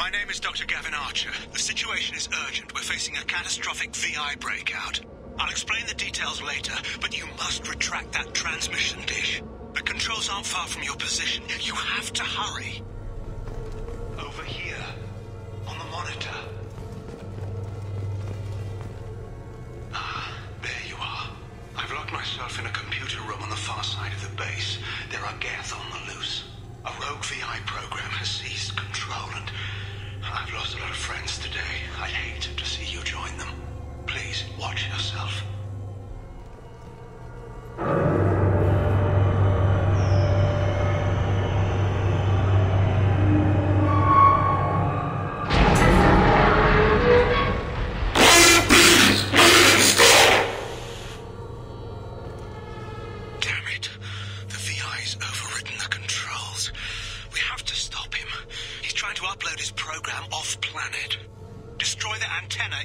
My name is Dr. Gavin Archer. The situation is urgent. We're facing a catastrophic VI breakout. I'll explain the details later, but you must retract that transmission dish. The controls aren't far from your position. You have to hurry. Over here, on the monitor. There you are. I've locked myself in a computer room on the far side of the base. There are Geth on the loose. A rogue VI program has seized control, and I've lost a lot of friends today. I'd hate to see you join them. Please, watch yourself.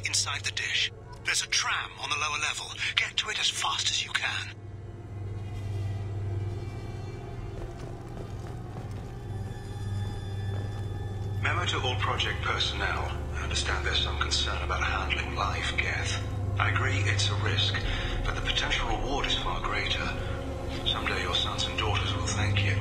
Inside the dish. There's a tram on the lower level. Get to it as fast as you can. Memo to all Project personnel. I understand there's some concern about handling live Geth. I agree it's a risk, but the potential reward is far greater. Someday your sons and daughters will thank you.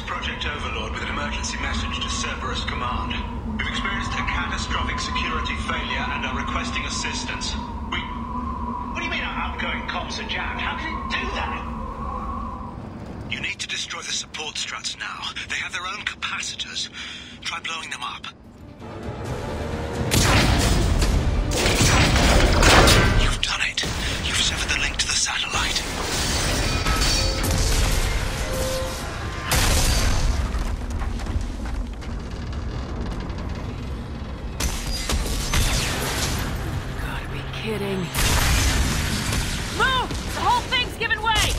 Project Overlord with an emergency message to Cerberus Command. We've experienced a catastrophic security failure and are requesting assistance. What do you mean our outgoing comms are jammed? How did it do that? You need to destroy the support struts now. They have their own capacitors. Try blowing them up. You've done it. You've severed the link to the satellite. Kidding. Move! The whole thing's giving way!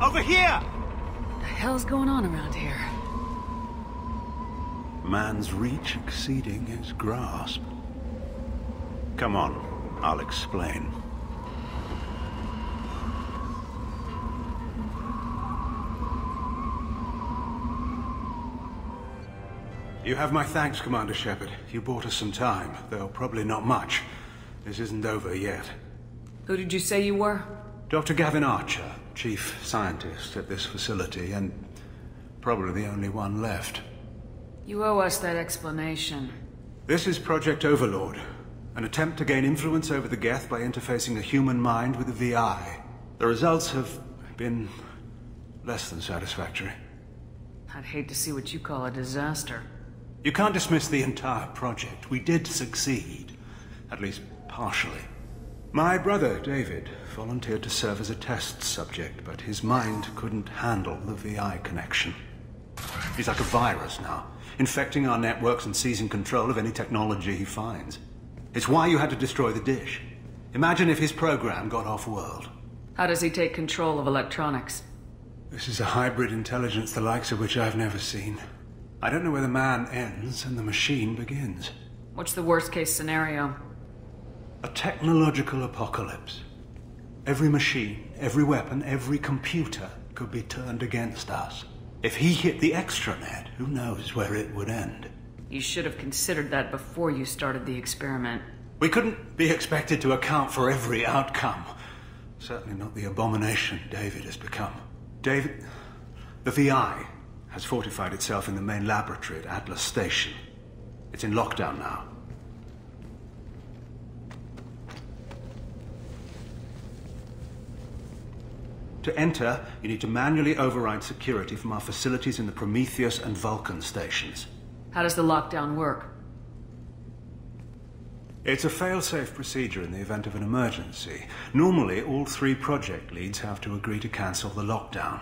Over here! What the hell's going on around here? Man's reach exceeding his grasp. Come on, I'll explain. You have my thanks, Commander Shepard. You bought us some time, though probably not much. This isn't over yet. Who did you say you were? Dr. Gavin Archer, Chief Scientist at this facility, and probably the only one left. You owe us that explanation. This is Project Overlord, an attempt to gain influence over the Geth by interfacing a human mind with a VI. The results have been less than satisfactory. I'd hate to see what you call a disaster. You can't dismiss the entire project. We did succeed. At least partially. My brother, David, volunteered to serve as a test subject, but his mind couldn't handle the VI connection. He's like a virus now, infecting our networks and seizing control of any technology he finds. It's why you had to destroy the dish. Imagine if his program got off-world. How does he take control of electronics? This is a hybrid intelligence the likes of which I've never seen. I don't know where the man ends and the machine begins. What's the worst-case scenario? A technological apocalypse. Every machine, every weapon, every computer could be turned against us. If he hit the extranet, who knows where it would end? You should have considered that before you started the experiment. We couldn't be expected to account for every outcome. Certainly not the abomination David has become. David, the VI has fortified itself in the main laboratory at Atlas Station. It's in lockdown now. To enter, you need to manually override security from our facilities in the Prometheus and Vulcan stations. How does the lockdown work? It's a fail-safe procedure in the event of an emergency. Normally, all 3 project leads have to agree to cancel the lockdown.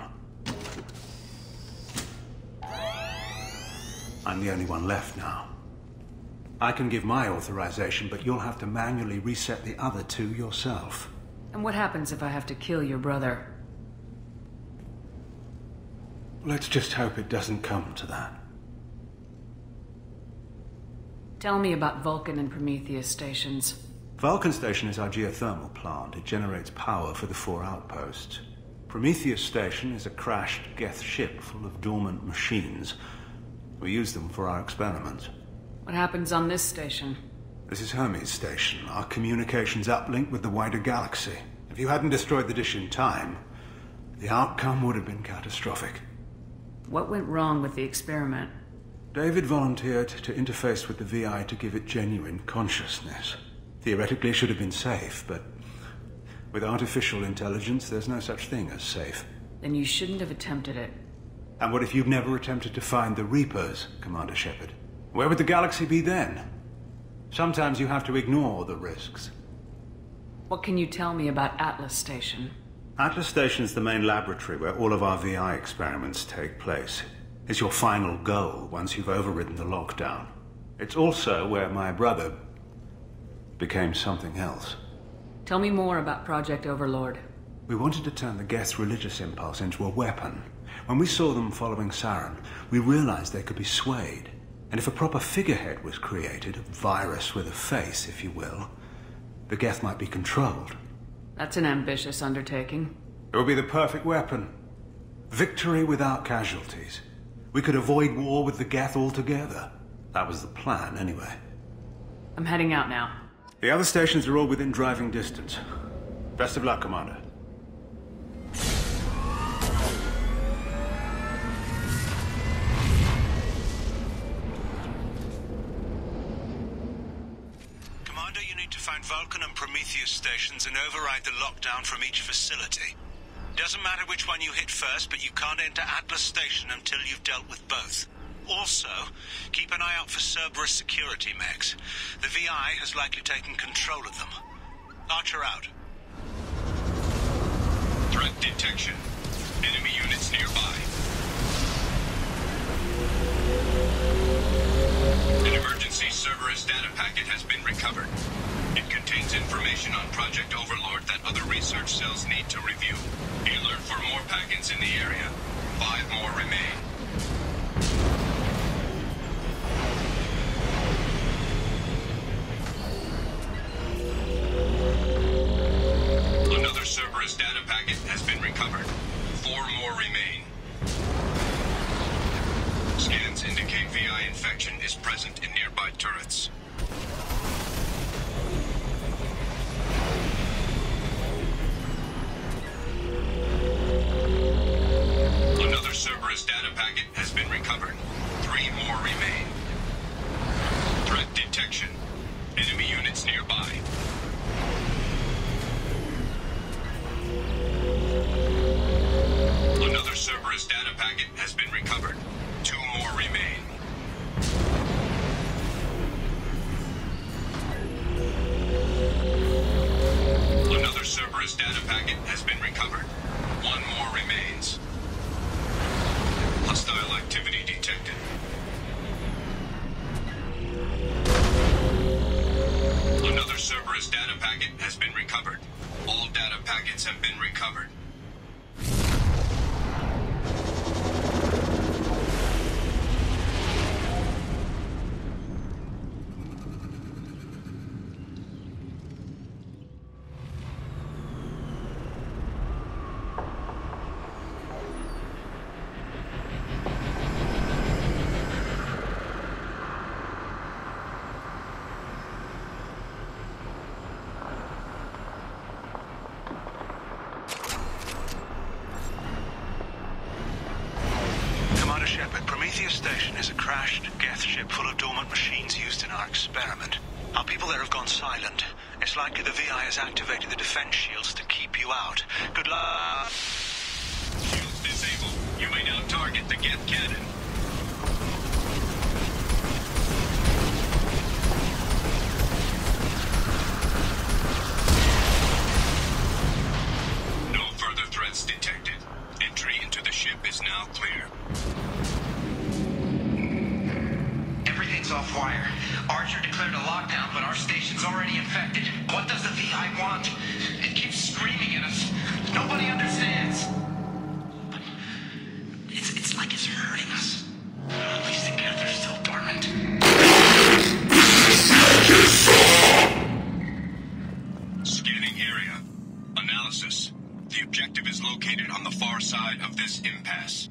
I'm the only one left now. I can give my authorization, but you'll have to manually reset the other 2 yourself. And what happens if I have to kill your brother? Let's just hope it doesn't come to that. Tell me about Vulcan and Prometheus stations. Vulcan Station is our geothermal plant. It generates power for the 4 outposts. Prometheus Station is a crashed Geth ship full of dormant machines. We use them for our experiments. What happens on this station? This is Hermes Station, our communications uplink with the wider galaxy. If you hadn't destroyed the dish in time, the outcome would have been catastrophic. What went wrong with the experiment? David volunteered to interface with the VI to give it genuine consciousness. Theoretically, it should have been safe, but with artificial intelligence, there's no such thing as safe. Then you shouldn't have attempted it. And what if you'd never attempted to find the Reapers, Commander Shepard? Where would the galaxy be then? Sometimes you have to ignore the risks. What can you tell me about Atlas Station? Atlas Station is the main laboratory where all of our VI experiments take place. It's your final goal once you've overridden the lockdown. It's also where my brother became something else. Tell me more about Project Overlord. We wanted to turn the Geth's religious impulse into a weapon. When we saw them following Saren, we realized they could be swayed. And if a proper figurehead was created, a virus with a face, if you will, the Geth might be controlled. That's an ambitious undertaking. It would be the perfect weapon. Victory without casualties. We could avoid war with the Geth altogether. That was the plan, anyway. I'm heading out now. The other stations are all within driving distance. Best of luck, Commander. Commander, you need to find Vulcan and Prometheus stations and override the lockdown from each facility. Doesn't matter which one you hit first, but you can't enter Atlas Station until you've dealt with both. Also, keep an eye out for Cerberus security mechs. The VI has likely taken control of them. Archer out. Threat detection. Enemy units nearby. An emergency Cerberus data packet has been recovered. It contains information on Project Overlord that other research cells need to review. Alert for more packets in the area. 5 more remain. Another Cerberus data packet has been recovered. 4 more remain. Scans indicate VI infection is present in nearby turrets. Another Cerberus data packet has been recovered. 3 more remain. Threat detection. Enemy units nearby. Another Cerberus data packet has been recovered. 2 more remain. Another Cerberus data packet has been recovered. 1 more remains. Hostile activity detected. Another Cerberus data packet has been recovered. All data packets have been recovered. Shepard, Prometheus Station is a crashed Geth ship full of dormant machines used in our experiment. Our people there have gone silent. It's likely the VI has activated the defense shields to keep you out. Good luck. Disable. You may now target the Geth cannon. No further threats detected. Entry into the ship is now clear. Everything's off wire. Archer declared a lockdown, but our station's already infected. What does the VI want? It keeps screaming at us. Nobody understands. But it's like it's hurting us. At least the Geth are still dormant. Scanning area. Analysis. The objective is located on the far side of this impasse.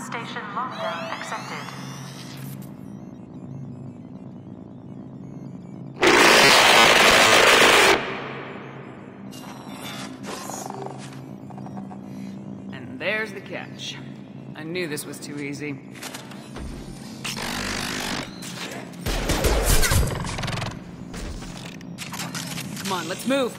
Station lockdown accepted. And there's the catch. I knew this was too easy. Come on, let's move.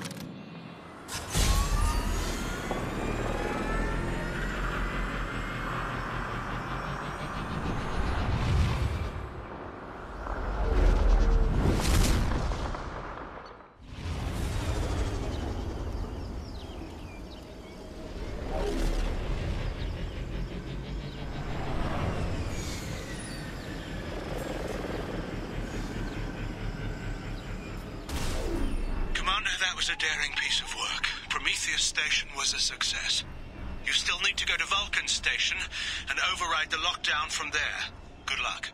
That was a daring piece of work. Prometheus Station was a success. You still need to go to Vulcan Station and override the lockdown from there. Good luck.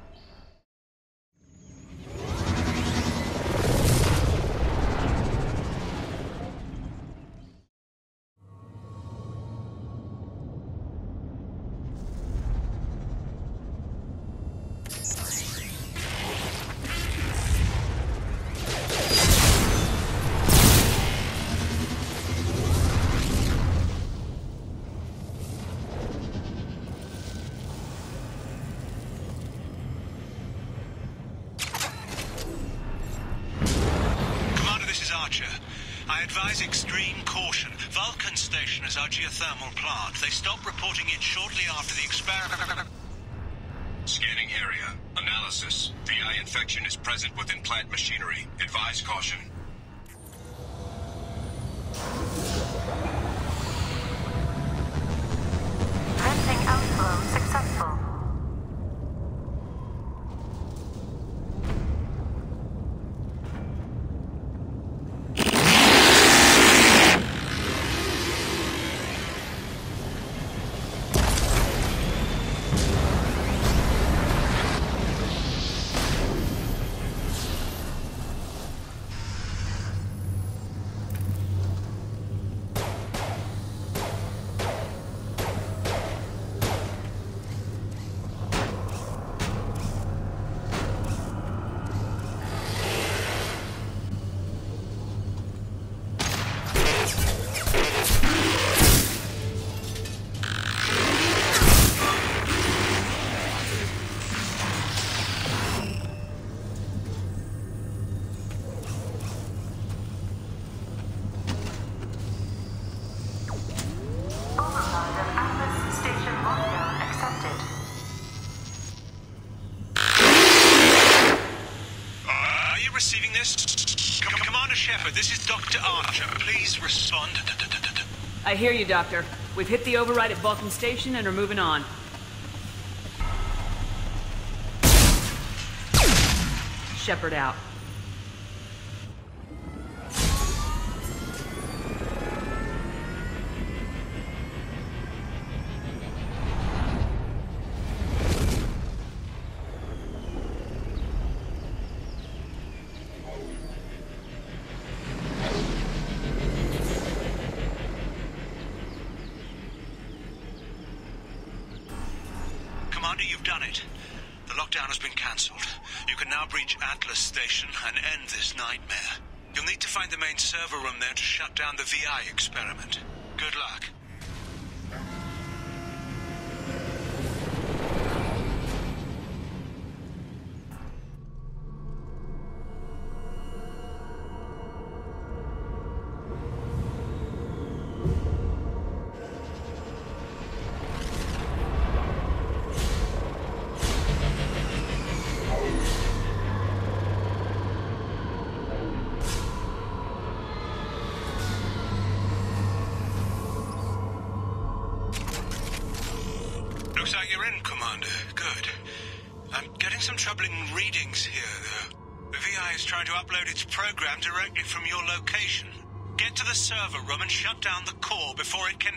I advise extreme caution. Vulcan Station is our geothermal plant. They stopped reporting it shortly after the experiment. Scanning area. Analysis. VI infection is present within plant machinery. Advise caution. Venting outflow successful. Receiving this? Commander Shepard, this is Dr. Archer. Please respond. I hear you, Doctor. We've hit the override at Vulcan Station and are moving on. Shepard out. Commander, you've done it. The lockdown has been cancelled. You can now breach Atlas Station and end this nightmare. You'll need to find the main server room there to shut down the VI experiment. Good luck. Looks like you're in, Commander. Good. I'm getting some troubling readings here, though. The VI is trying to upload its program directly from your location. Get to the server room and shut down the core before it can...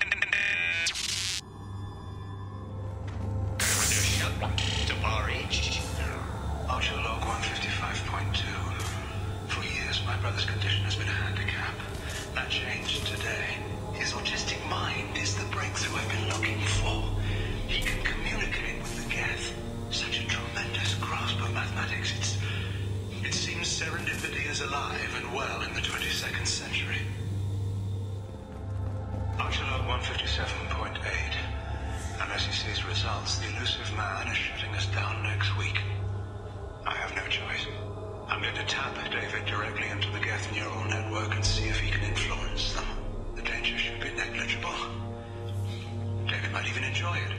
Archer log 155.2. For years, my brother's condition has been a handicap. That changed today. His autistic mind is the breakthrough I've been looking for. He can communicate with the Geth. Such a tremendous grasp of mathematics. It seems serendipity is alive and well in the 22nd century. Archer log 157.8. Unless he sees results, the elusive man is shutting us down next week. I have no choice. I'm going to tap David directly into the Geth neural network and see if he can influence them. The danger should be negligible. David might even enjoy it.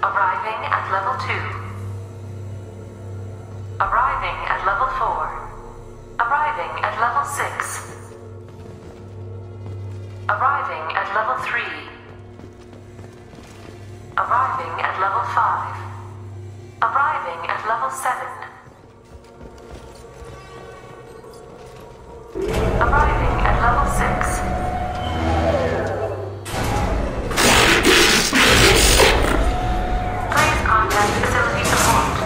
Arriving at level 2. Arriving at level 4. Arriving at level 6. Arriving at level 3. Arriving at level 5. Arriving at level 7. Arriving at level 6. Please contact facility support.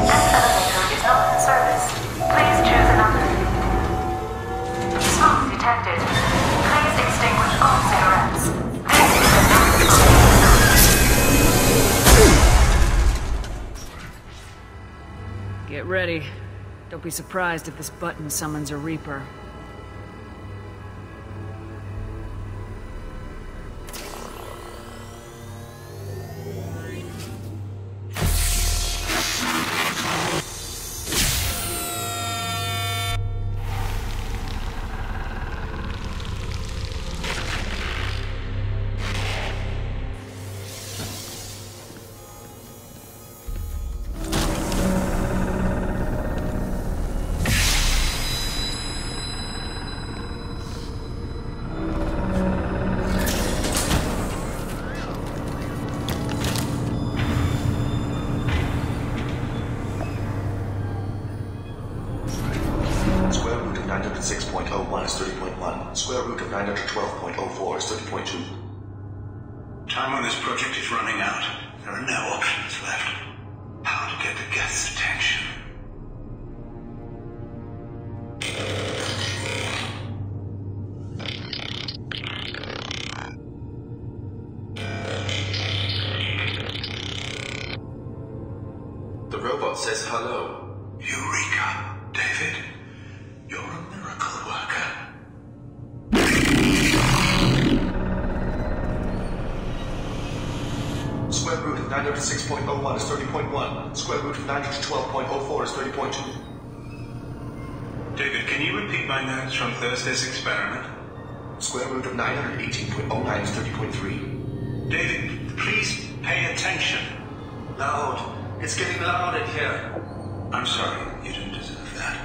This elevator is not in service. Please choose another. Smoke detected. Please extinguish all cigarettes. This is a non-smoking facility. Get ready. Don't be surprised if this button summons a Reaper. Square root of 912.04 is 30.2. Time on this project is running out. There are no options left. How to get the Geth's attention? The robot says hello. Eureka, David. You're a miracle worker. Square root of 906.01 is 30.1. Square root of 912.04 is 30.2. David, can you repeat my notes from Thursday's experiment? Square root of 918.09 is 30.3. David, please pay attention. Loud. It's getting loud in here. I'm sorry, you didn't deserve that.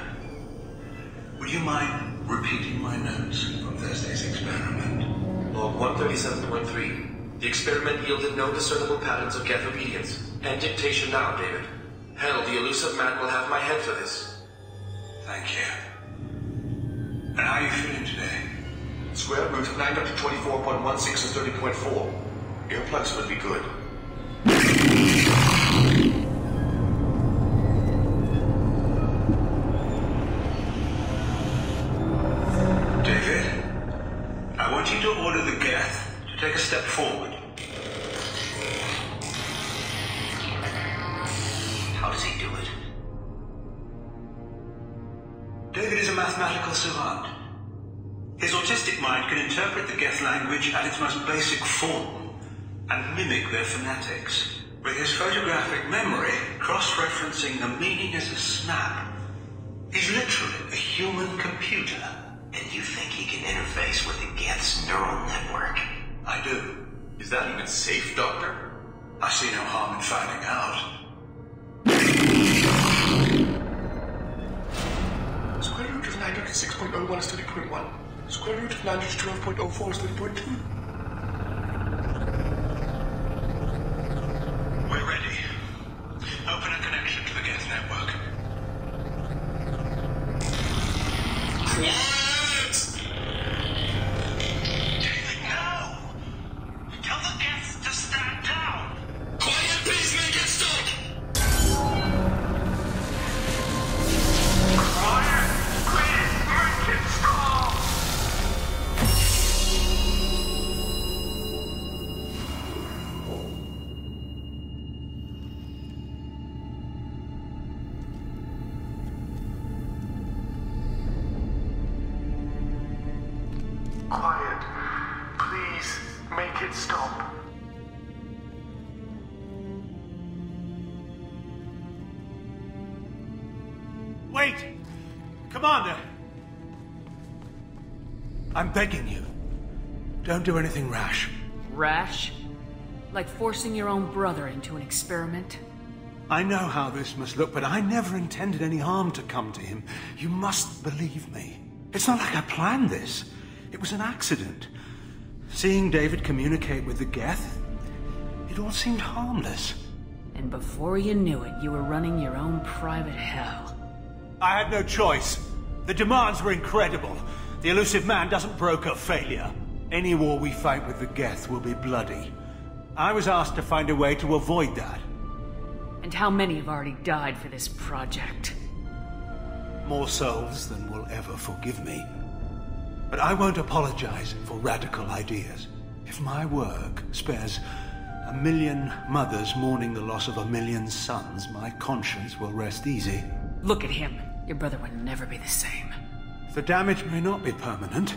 Would you mind repeating my notes from Thursday's experiment? Log 137.3. The experiment yielded no discernible patterns of Geth obedience. End dictation now, David. Hell, the elusive man will have my head for this. Thank you. And how are you feeling today? Square root of 924.16 is 30.4. Earplugs would be good. David, I want you to order the Geth to take a step forward. he do it? David is a mathematical savant. His autistic mind can interpret the Geth language at its most basic form and mimic their phonetics. With his photographic memory, cross-referencing the meaning as a snap, he's literally a human computer. And you think he can interface with the Geth's neural network? I do. Is that even safe, Doctor? I see no harm in finding out. Square root of 906.01 is 30.1. Square root of 912.04 is 30.2. We're ready. Open a connection to the Geth network. David, no! Tell the Geth to stand down! Quiet, please, make it stop! Quiet! Please, make it stop! Quiet. Please make it stop. Wait! Commander! I'm begging you. Don't do anything rash. Rash? Like forcing your own brother into an experiment? I know how this must look, but I never intended any harm to come to him. You must believe me. It's not like I planned this. It was an accident. Seeing David communicate with the Geth, it all seemed harmless. And before you knew it, you were running your own private hell. I had no choice. The demands were incredible. The elusive man doesn't broker failure. Any war we fight with the Geth will be bloody. I was asked to find a way to avoid that. And how many have already died for this project? More souls than will ever forgive me. But I won't apologize for radical ideas. If my work spares 1 million mothers mourning the loss of 1 million sons, my conscience will rest easy. Look at him. Your brother would never be the same. The damage may not be permanent.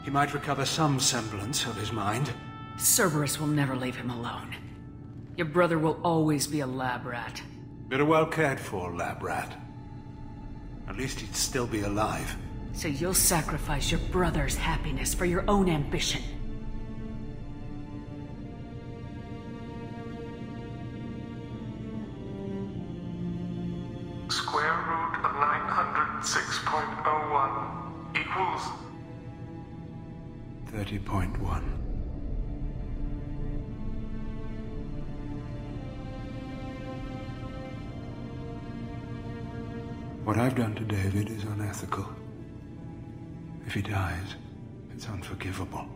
He might recover some semblance of his mind. Cerberus will never leave him alone. Your brother will always be a lab rat. But a well-cared-for lab rat. At least he'd still be alive. So you'll sacrifice your brother's happiness for your own ambition. Square root of 906.01 equals 30.1. What I've done to David is unethical. If he dies, it's unforgivable.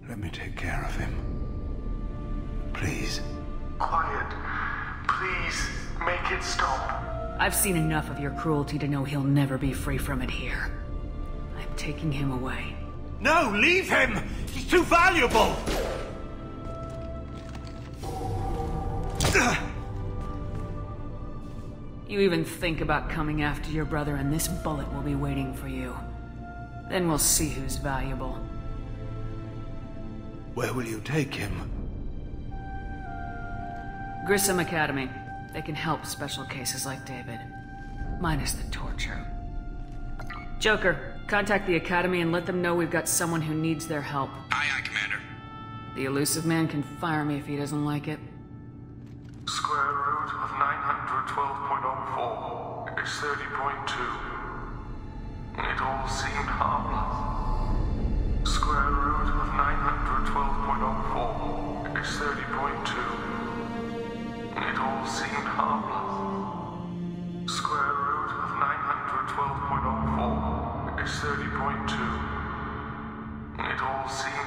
Let me take care of him. Please. quiet. Please make it stop. I've seen enough of your cruelty to know he'll never be free from it here. I'm taking him away. No, leave him! He's too valuable! You even think about coming after your brother and this bullet will be waiting for you. Then we'll see who's valuable. Where will you take him? Grissom Academy. They can help special cases like David. Minus the torture. Joker, contact the Academy and let them know we've got someone who needs their help. Aye, aye, Commander. The elusive man can fire me if he doesn't like it. Square root of 912.04 is 30.2. It all seemed harmless. Square root of 912.04 is 30.2. It all seemed harmless. Square root of 912.04 is 30.2. It all seemed